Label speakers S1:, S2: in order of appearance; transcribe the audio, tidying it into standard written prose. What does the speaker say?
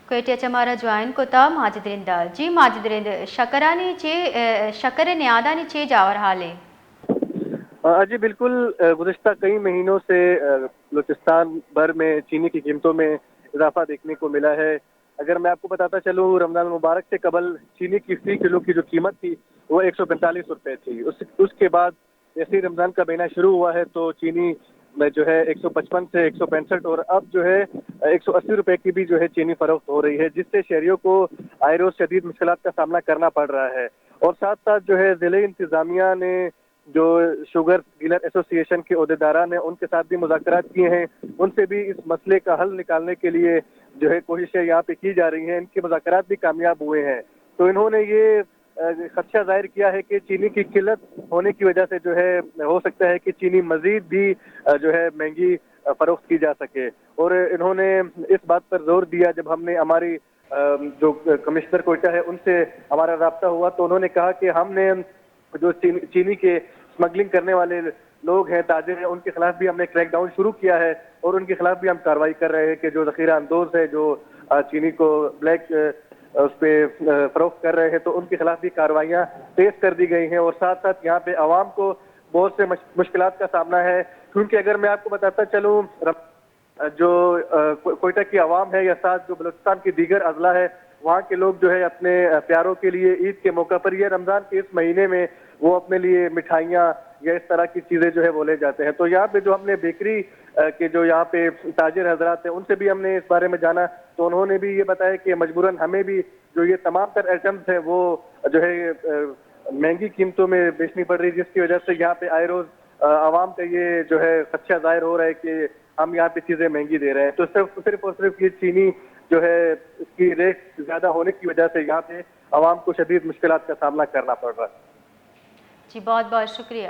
S1: Quetta چمارا join کوتا ماجدرندہ جی ماجدرند شکرانی چے شکر نیادانی چے جاور حالے
S2: جی بالکل گزشتہ کئی مہینوں سے بلوچستان بھر میں چینی کی قیمتوں میں اضافہ دیکھنے کو ملا ہے۔ اگر میں آپ کو بتاتا چلوں رمضان المبارک سے قبل چینی کی فی کلو کی جو قیمت تھی وہ 145 روپے تھی۔ اس کے بعد جیسے رمضان کا مہینہ شروع ہوا ہے تو چینی میں جو ہے 155 سے 165 اور اب جو ہے 180 روپے کی بھی جو ہے چینی فروخت ہو رہی ہے، جس سے شہریوں کو آئے روز شدید مشکلات کا سامنا کرنا پڑ رہا ہے۔ اور ساتھ ساتھ جو ہے ضلعی انتظامیہ نے جو شوگر ڈیلر ایسوسی ایشن کے عہدیداران نے ان کے ساتھ بھی مذاکرات کیے ہیں، ان سے بھی اس مسئلے کا حل نکالنے کے لیے جو ہے کوششیں یہاں پہ کی جا رہی ہیں۔ ان کے مذاکرات بھی کامیاب ہوئے ہیں، تو انہوں نے یہ خدشہ ظاہر کیا ہے کہ چینی کی قلت ہونے کی وجہ سے جو ہے ہو سکتا ہے کہ چینی مزید بھی جو ہے مہنگی فروخت کی جا سکے۔ اور انہوں نے اس بات پر زور دیا جب ہم نے ہماری جو کمشنر کوئٹہ ہے ان سے ہمارا رابطہ ہوا تو انہوں نے کہا کہ ہم نے جو چینی کے اسمگلنگ کرنے والے لوگ ہیں، تاجر ہیں، ان کے خلاف بھی ہم نے کریک ڈاؤن شروع کیا ہے اور ان کے خلاف بھی ہم کارروائی کر رہے ہیں کہ جو ذخیرہ اندوز ہے جو چینی کو بلیک اس پہ فروخت کر رہے ہیں تو ان کے خلاف بھی کارروائیاں تیز کر دی گئی ہیں۔ اور ساتھ ساتھ یہاں پہ عوام کو بہت سے مشکلات کا سامنا ہے، کیونکہ اگر میں آپ کو بتاتا چلوں جو کوئٹہ کی عوام ہے یا ساتھ جو بلوچستان کی دیگر اضلاع ہے وہاں کے لوگ جو ہے اپنے پیاروں کے لیے عید کے موقع پر یہ رمضان کے اس مہینے میں وہ اپنے لیے مٹھائیاں یا اس طرح کی چیزیں جو ہے وہ لے جاتے ہیں۔ تو یہاں پہ جو ہم نے بیکری کے جو یہاں پہ تاجر حضرات ہیں ان سے بھی ہم نے اس بارے میں جانا تو انہوں نے بھی یہ بتایا کہ مجبوراً ہمیں بھی جو یہ تمام تر آئٹمز ہیں وہ جو ہے مہنگی قیمتوں میں بیچنی پڑ رہی ہے، جس کی وجہ سے یہاں پہ آئے روز عوام کا یہ جو ہے خدشہ ظاہر ہو رہا ہے کہ ہم یہاں پہ چیزیں مہنگی دے رہے ہیں۔ تو صرف اور صرف یہ چینی جو ہے اس کی ریٹ زیادہ ہونے کی وجہ سے یہاں پہ عوام کو شدید مشکلات کا سامنا کرنا پڑ رہا ہے۔
S1: جی بہت بہت شکریہ۔